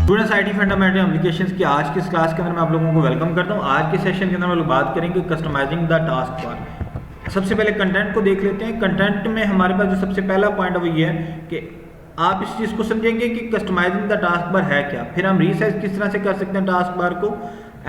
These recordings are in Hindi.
स्टूडेंट्स आईटी फंडामेंटल एप्लीकेशंस की आज की इस क्लास के अंदर मैं आप लोगों को वेलकम करता हूं। आज के सेशन के अंदर हम लोग बात करेंगे कस्टमाइजिंग द टास्क बार। सबसे पहले कंटेंट को देख लेते हैं। कंटेंट में हमारे पास जो सबसे पहला पॉइंट है वो ये है कि आप इस चीज़ को समझेंगे कि कस्टमाइजिंग द टास्क बार है क्या, फिर हम रीसाइज किस तरह से कर सकते हैं टास्क बार को,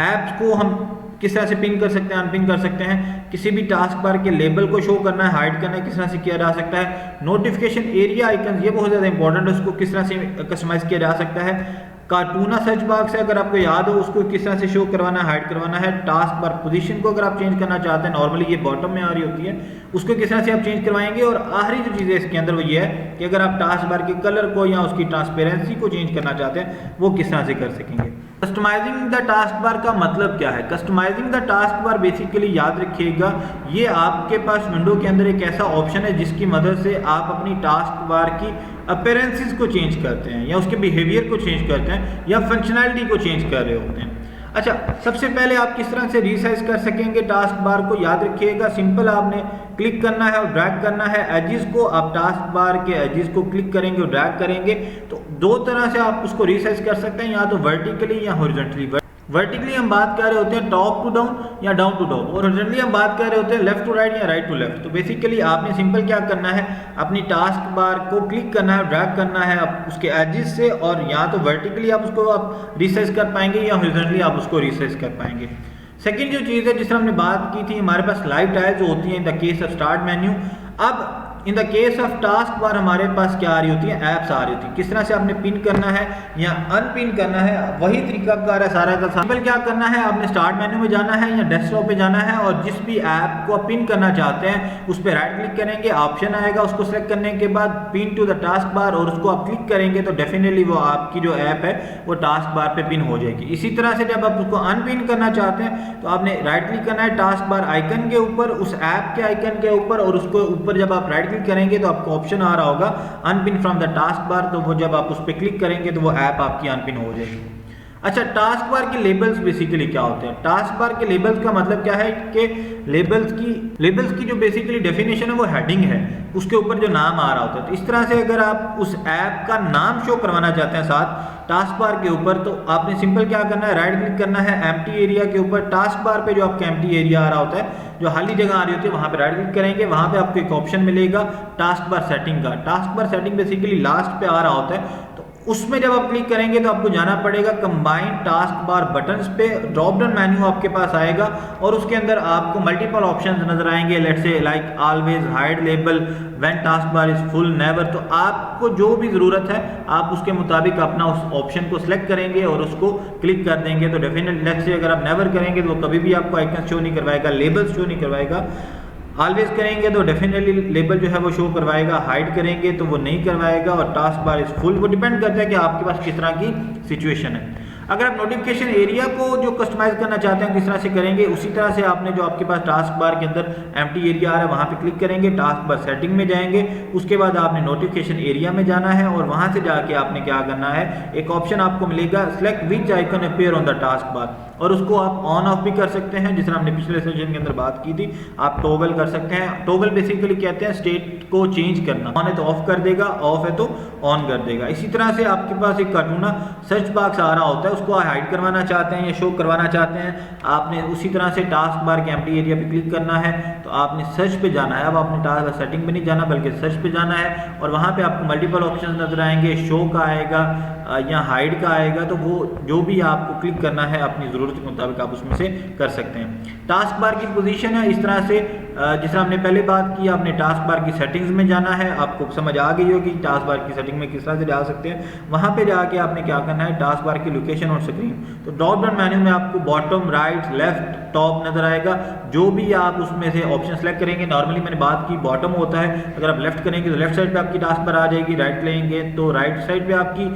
ऐप्स को हम किस तरह से पिन कर सकते हैं, अनपिन कर सकते हैं, किसी भी टास्क बार के लेबल को शो करना है, हाइड करना है, किस तरह से किया जा सकता है, नोटिफिकेशन एरिया आइकन ये बहुत ज़्यादा इंपॉर्टेंट है, उसको किस तरह से कस्टमाइज किया जा सकता है, कार्टूना सर्च बॉक्स है अगर आपको याद हो उसको किस तरह से शो करवाना है, हाइड करवाना है, टास्क बार पोजीशन को अगर आप चेंज करना चाहते हैं, नॉर्मली ये बॉटम में आ रही होती है, उसको किस तरह से आप चेंज करवाएंगे, और आखिरी जो चीज़ है इसके अंदर वो ये है कि अगर आप टास्क बार के कलर को या उसकी ट्रांसपेरेंसी को चेंज करना चाहते हैं वो किस तरह से कर सकेंगे। कस्टमाइजिंग द टास्क बार का मतलब क्या है? Customising the task bar basically याद रखिएगा ये आपके पास विंडो के अंदर एक ऐसा ऑप्शन है जिसकी मदद से आप अपनी टास्क बार की अपीयरेंसेस को चेंज करते हैं या उसके बिहेवियर को चेंज करते हैं या फंक्शनैलिटी को चेंज कर रहे होते हैं। अच्छा, सबसे पहले आप किस तरह से रीसाइज कर सकेंगे टास्क बार को याद रखिएगा। सिंपल आपने क्लिक करना है और ड्रैग करना है एजिस को। आप टास्क बार के एजिस को क्लिक करेंगे और ड्रैग करेंगे तो दो तरह से आप उसको रीसाइज कर सकते हैं, या तो वर्टिकली या हॉरिजॉन्टली। वर्टिकली हम बात कर रहे होते हैं टॉप टू डाउन या डाउन टू टॉप, और हॉरिजॉन्टली हम बात कर रहे होते हैं लेफ्ट टू राइट या राइट टू लेफ्ट। तो बेसिकली आपने सिंपल क्या करना है, अपनी टास्क बार को क्लिक करना है, ड्रैग करना है आप उसके एजिस से, और या तो वर्टिकली आप उसको आप रिसाइज कर पाएंगे या हॉरिजॉन्टली आप उसको रिसाइज कर पाएंगे। सेकेंड जो चीज़ है जिस तरह हमने बात की थी, हमारे पास लाइव टाइल्स होती हैं in the case of start menu. अब in the case of task bar हमारे पास क्या आ रही होती है, ऐप्स आ रही होती है। किस तरह से आपने पिन करना है या अनपिन करना है वही तरीका कार है सारा का। सिंपल क्या करना है, आपने स्टार्ट मेन्यू में जाना है या डेस्कटॉप पे जाना है और जिस भी ऐप को आप पिन करना चाहते हैं उस पर राइट क्लिक करेंगे, ऑप्शन आएगा, उसको सेलेक्ट करने के बाद pin to the taskbar, और उसको आप क्लिक करेंगे तो डेफिनेटली वो आपकी जो ऐप है वो टास्क बार पे पिन हो जाएगी। इसी तरह से जब आप उसको अनपिन करना चाहते हैं तो आपने राइट क्लिक करना है टास्क बार आइकन के ऊपर, उस ऐप के आइकन के ऊपर, और उसको ऊपर जब आप राइट क्लिक करेंगे तो आपको ऑप्शन आ रहा होगा unpin from the task bar, तो वो जब आप उस पर क्लिक करेंगे तो वो ऐप आपकी अनपिन हो जाएगी। अच्छा, टास्क बार के लेबल्स बेसिकली क्या होते हैं? टास्क बार के लेबल्स का मतलब क्या है कि लेबल्स की जो बेसिकली डेफिनेशन है वो हेडिंग है, उसके ऊपर जो नाम आ रहा होता है। तो इस तरह से अगर आप उस ऐप का नाम शो करवाना चाहते हैं साथ टास्क बार के ऊपर, तो आपने सिंपल क्या करना है, राइट क्लिक करना है एम्प्टी एरिया के ऊपर, टास्क बार पे जो आपका एम्प्टी एरिया आ रहा होता है, जो खाली जगह आ रही होती है वहां पे राइट क्लिक करेंगे, वहां पे आपको एक ऑप्शन मिलेगा टास्क बार सेटिंग का। Task bar setting basically last पे आ रहा होता है, तो उसमें जब आप क्लिक करेंगे तो आपको जाना पड़ेगा कंबाइन टास्क बार बटन्स पे। ड्रॉप डाउन मेन्यू आपके पास आएगा और उसके अंदर आपको मल्टीपल ऑप्शंस नजर आएंगे, let's say like always, hide label, when task bar is full, never. तो आपको जो भी ज़रूरत है आप उसके मुताबिक अपना उस ऑप्शन को सिलेक्ट करेंगे और उसको क्लिक कर देंगे। तो डेफिनेटली लेट्स से अगर आप नेवर करेंगे तो वो कभी भी आपको आइकन शो नहीं करवाएगा, लेबल्स शो नहीं करवाएगा। ऑलवेज करेंगे तो डेफिनेटली लेबल जो है वो शो करवाएगा, हाइड करेंगे तो वो नहीं करवाएगा, और टास्क बार इज फुल। वो डिपेंड करता है कि आपके पास किस तरह की सिचुएशन है। अगर आप नोटिफिकेशन एरिया को जो कस्टमाइज करना चाहते हैं किस तरह से करेंगे, उसी तरह से आपने जो आपके पास टास्क बार के अंदर एम्प्टी एरिया आ रहा है वहाँ पे क्लिक करेंगे, टास्क बार सेटिंग में जाएंगे, उसके बाद आपने नोटिफिकेशन एरिया में जाना है और वहाँ से जाके आपने क्या करना है, एक ऑप्शन आपको मिलेगा select which icon appear on the taskbar, और उसको आप ऑन ऑफ भी कर सकते हैं। जिस तरह हमने पिछले सेशन के अंदर बात की थी, आप टॉगल कर सकते हैं। टॉगल बेसिकली कहते हैं स्टेट को चेंज करना, ऑन है तो ऑफ कर देगा, ऑफ है तो ऑन कर देगा। इसी तरह से आपके पास एक कार्टूना सर्च बॉक्स आ रहा होता है, उसको हाइड करवाना चाहते हैं या शो करवाना चाहते हैं, आपने उसी तरह से टास्क बार के एम्प्टी एरिया पे क्लिक करना है, तो आपने सर्च पे जाना है। अब आपने टास्क बार सेटिंग पे नहीं जाना बल्कि सर्च पे जाना है, और वहाँ पे आपको मल्टीपल ऑप्शंस नजर आएंगे, शो का आएगा या हाइड का आएगा, तो वो जो भी आपको क्लिक करना है अपनी ज़रूरत के मुताबिक आप उसमें से कर सकते हैं। टास्क बार की पोजीशन है इस तरह से, जिस तरह हमने पहले बात की, आपने टास्क बार की सेटिंग्स में जाना है, आपको समझ आ गई होगी टास्क बार की सेटिंग में किस तरह से जा सकते हैं। वहाँ पे जाके आपने क्या करना है, टास्क बार की लोकेशन और स्क्रीन, तो ड्रॉप डाउन मेन्यू में आपको बॉटम, राइट, लेफ्ट, टॉप नजर आएगा। जो भी आप उसमें से ऑप्शन सेलेक्ट करेंगे, नॉर्मली मैंने बात की बॉटम होता है, अगर आप लेफ्ट करेंगे तो लेफ्ट साइड पे आपकी टास्क बार आ जाएगी, राइट लेंगे तो राइट साइड पे आपकी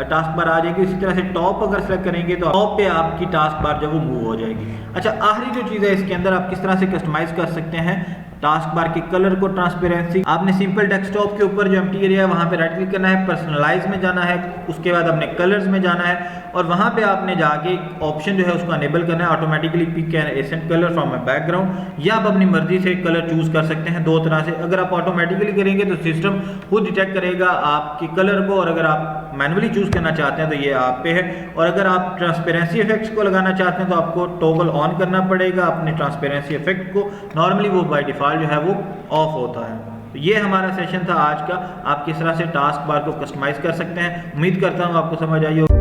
टास्क बार आ जाएगी। इसी तरह से टॉप अगर सेलेक्ट करेंगे तो टॉप पे आपकी टास्क बार जो वो मूव हो जाएगी। अच्छा, आखिरी जो चीज़ है इसके अंदर आप किस तरह से कस्टमाइज कर सकते हैं, टास्क बार के कलर को ट्रांसपेरेंसी, आपने सिंपल डेस्कटॉप के ऊपर जो एम्प्टी एरिया है वहाँ पे राइट क्लिक करना है, पर्सनलाइज में जाना है, उसके बाद अपने कलर्स में जाना है और वहाँ पे आपने जाके ऑप्शन जो है उसको अनेबल करना है, automatically pick an accent colour from my background, या आप अपनी मर्जी से कलर चूज कर सकते हैं दो तरह से। अगर आप ऑटोमेटिकली करेंगे तो सिस्टम खुद डिटेक्ट करेगा आपके कलर को, और अगर आप मैनुअली चूज करना चाहते हैं तो ये आप पे है। और अगर आप ट्रांसपेरेंसी इफेक्ट्स को लगाना चाहते हैं तो आपको टॉगल ऑन करना पड़ेगा अपने ट्रांसपेरेंसी इफेक्ट को, नॉर्मली वो बाय डिफॉल्ट जो है वो ऑफ होता है। तो ये हमारा सेशन था आज का, आप किस तरह से टास्क बार को कस्टमाइज कर सकते हैं। उम्मीद करता हूँ आपको समझ आई हो।